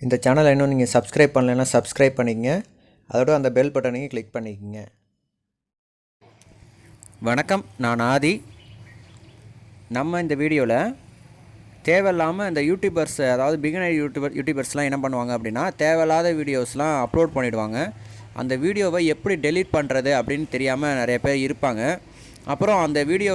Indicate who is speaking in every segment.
Speaker 1: இந்த சேனலை இன்னும் நீங்கள் சப்ஸ்கிரைப் பண்ணலைன்னா சப்ஸ்கிரைப் பண்ணிக்கங்க. அதோட அந்த பெல் பட்டனையும் கிளிக் பண்ணிக்கங்க. வணக்கம், நான் ஆதி. நம்ம இந்த வீடியோவில் தேவையில்லாமல் இந்த யூடியூபர்ஸ், அதாவது பிகினர் யூடியூபர்ஸ்லாம் என்ன பண்ணுவாங்க அப்படின்னா, தேவையில்லாத வீடியோஸ்லாம் அப்லோட் பண்ணிவிடுவாங்க. அந்த வீடியோவை எப்படி டெலீட் பண்ணுறது அப்படின்னு தெரியாமல் நிறைய பேர் இருப்பாங்க. அப்புறம் அந்த வீடியோ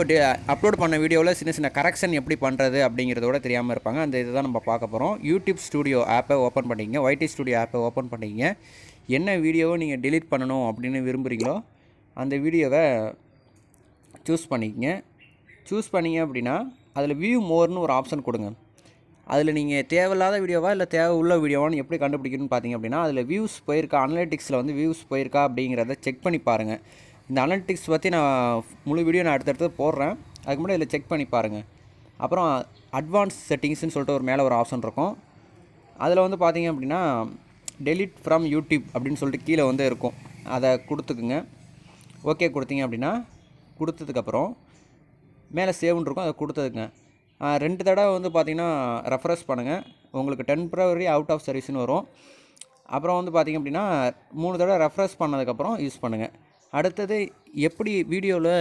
Speaker 1: அப்லோட் பண்ண வீடியோவில் சின்ன சின்ன கரெக்ஷன் எப்படி பண்ணுறது அப்படிங்கிறதோட தெரியாமல் இருப்பாங்க. அந்த இதுதான் நம்ம பார்க்க போகிறோம். யூடியூப் ஸ்டுடியோ ஆப்பை ஓப்பன் பண்ணிக்கங்க. YT ஸ்டுடியோ ஆப்பை ஓப்பன் பண்ணிக்கங்க. என்ன வீடியோவை நீங்கள் டெலீட் பண்ணணும் அப்படின்னு விரும்புகிறீங்களோ அந்த வீடியோவை சூஸ் பண்ணிக்கங்க. சூஸ் பண்ணிங்க அப்படின்னா அதில் வியூ மோர்னு ஒரு ஆப்ஷன் கொடுங்க. அதில் நீங்கள் தேவையில்லாத வீடியோவா இல்லை தேவை உள்ள வீடியோவான்னு எப்படி கண்டுபிடிக்கணும்னு பார்த்தீங்க அப்படின்னா, அதில் வியூஸ் போயிருக்கா, அனலிட்டிக்ஸில் வந்து வியூஸ் போயிருக்கா அப்படிங்கிறத செக் பண்ணி பாருங்கள். இந்த அனலிட்டிக்ஸ் பற்றி நான் முழு வீடியோ அடுத்தடுத்து போடுறேன். அதுக்கு முன்னாடி இதில் செக் பண்ணி பாருங்கள். அப்புறம் அட்வான்ஸ் செட்டிங்ஸ்னு சொல்லிட்டு ஒரு மேலே ஒரு ஆப்ஷன் இருக்கும். அதில் வந்து பார்த்தீங்க அப்படின்னா டெலீட் ஃப்ரம் யூடியூப் அப்படின்னு சொல்லிட்டு கீழே வந்து இருக்கும். அதை கொடுத்துக்குங்க. ஓகே கொடுத்தீங்க அப்படின்னா, கொடுத்ததுக்கப்புறம் மேலே சேவ்னு இருக்கும், அதை கொடுத்ததுங்க. 2 தடவை வந்து பார்த்திங்கன்னா ரெஃப்ரெஷ் பண்ணுங்கள். உங்களுக்கு டெம்பரரி அவுட் ஆஃப் சர்வீஸ்னு வரும். அப்புறம் வந்து பார்த்திங்க அப்படின்னா 3 தடவை ரெஃப்ரெஷ் பண்ணதுக்கப்புறம் யூஸ் பண்ணுங்கள். அடுத்தது எப்படி வீடியோவில்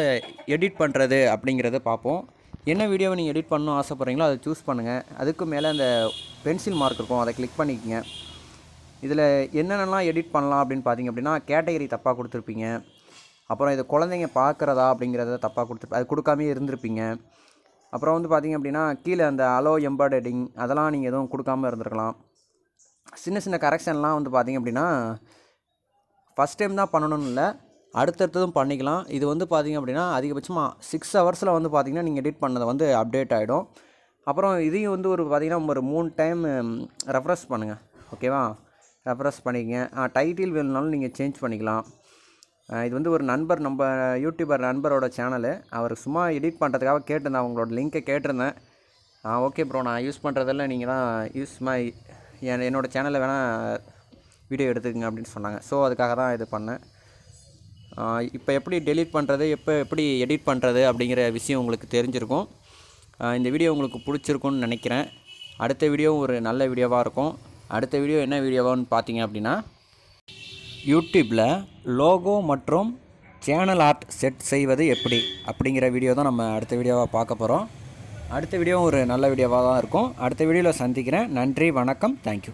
Speaker 1: எடிட் பண்ணுறது அப்படிங்கிறத பார்ப்போம். என்ன வீடியோவை நீங்கள் எடிட் பண்ணணும் ஆசைப்பட்றீங்களோ அதை சூஸ் பண்ணுங்கள். அதுக்கு மேலே அந்த பென்சில் மார்க் இருக்கும், அதை கிளிக் பண்ணிக்கங்க. இதில் என்னென்னலாம் எடிட் பண்ணலாம் அப்படின்னு பார்த்தீங்க அப்படின்னா, கேட்டகரி தப்பாக கொடுத்துருப்பீங்க. அப்புறம் இது குழந்தைங்க பார்க்குறதா அப்படிங்கிறத தப்பாக கொடுத்துருப்பீங்க, அது கொடுக்காமே இருந்திருப்பீங்க. அப்புறம் வந்து பார்த்திங்க அப்படின்னா கீழே அந்த அலோ எம்பாய்டரிங் அதெல்லாம் நீங்கள் எதுவும் கொடுக்காமல் இருந்திருக்கலாம். சின்ன சின்ன கரெக்ஷன்லாம் வந்து பார்த்திங்க அப்படின்னா ஃபஸ்ட் டைம் தான் பண்ணணும்னு இல்லை, அடுத்தடுத்ததும் பண்ணிக்கலாம். இது வந்து பார்த்திங்க அப்படின்னா அதிகபட்சமாக 6 ஹவர்ஸில் வந்து பார்த்திங்கன்னா நீங்கள் எடிட் பண்ணதை வந்து அப்டேட் ஆகிடும். அப்புறம் இதையும் வந்து ஒரு பார்த்திங்கன்னா ஒரு 3 டைம் ரெஃப்ரெஷ் பண்ணுங்கள். ஓகேவா, ரெஃப்ரெஷ் பண்ணிக்கங்க. டைட்டில் வேணுனாலும் நீங்கள் சேஞ்ச் பண்ணிக்கலாம். இது வந்து ஒரு நண்பர், நம்ம யூடியூபர் நண்பரோட சேனலு. அவர் சும்மா எடிட் பண்ணுறதுக்காக கேட்டிருந்தேன், அவங்களோட லிங்க்கை கேட்டிருந்தேன். ஓகே ப்ரோ, நான் யூஸ் பண்ணுறதில்ல, நீங்கள் தான் என்னோடய சேனலில் வேணால் வீடியோ எடுத்துக்கங்க அப்படின்னு சொன்னாங்க. ஸோ அதுக்காக தான் இது பண்ணேன். இப்போ எப்படி டெலீட் பண்ணுறது, எப்படி எடிட் பண்ணுறது அப்படிங்கிற விஷயம் உங்களுக்கு தெரிஞ்சிருக்கும். இந்த வீடியோ உங்களுக்கு பிடிச்சிருக்குன்னு நினைக்கிறேன். அடுத்த வீடியோ ஒரு நல்ல வீடியோவாக இருக்கும். அடுத்த வீடியோ என்ன வீடியோவான்னு பார்த்தீங்க அப்படின்னா, யூடியூப்பில் லோகோ மற்றும் சேனல் ஆர்ட் செட் செய்வது எப்படி அப்படிங்கிற வீடியோ தான் நம்ம அடுத்த வீடியோவாக பார்க்க போகிறோம். அடுத்த வீடியோ ஒரு நல்ல வீடியோவாக தான் இருக்கும். அடுத்த வீடியோவில் சந்திக்கிறேன். நன்றி, வணக்கம், தேங்க்யூ.